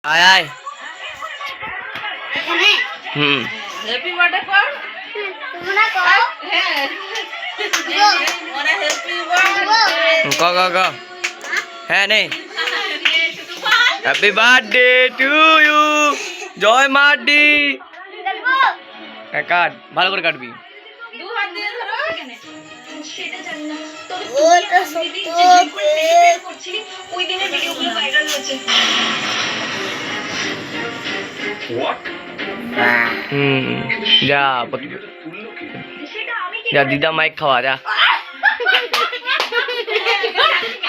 আয় আয় হুম happy birthday কর তোমরা কও হ্যাঁ ওরে হ্যাপি বার্থডে ক ক ক হ্যাঁ নেই হ্যাপি বার্থডে টু ইউ জয় মার্ডি দেখো কাট ভালো করে কাটবি দু হাত দিয়ে ধরো সেটা জানি না তবে ওটা তুই সত্য যে জীবনে সেলিব্রেট করছিলি ওই দিনের ভিডিওগুলো ভাইরাল হয়েছে যা সেটা আমি কি যা দিদা মাইক খাওয়া যা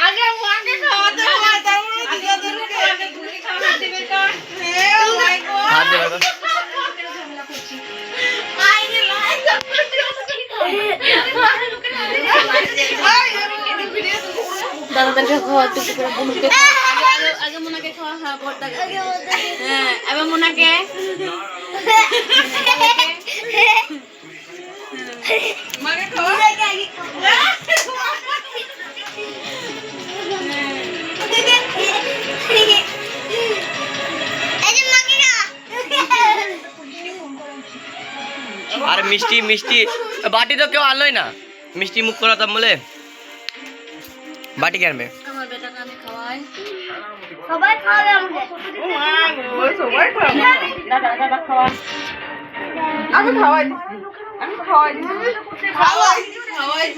আগে মাকে খাওয়াতে হয় তারপরে দিদাদেরকে আগে তুমি খাওয়া দিবে তো হে মাই গড হাত দে বাবা ঝামেলা করছি আইনে লাইক দাদাদেরকে খাওয়া একটু করে বুনুকে আগে মোনাকে খাওয়া হ্যাঁ ভর্তাকে হ্যাঁ এবার মোনাকে মাকে খাওয়া আর মিষ্টি মিষ্টি বাটি তো কেউ আনলোই না মিষ্টি মুখ করাতাম বলে বাটি কে আনবে আমার বেটাকে আমি খাওয়াই সবাই খাবে আমাকে সবাই খাওয়া দাদা খাওয়া আমি খাওয়াই আমি খাওয়াই খাওয়াই খাওয়াই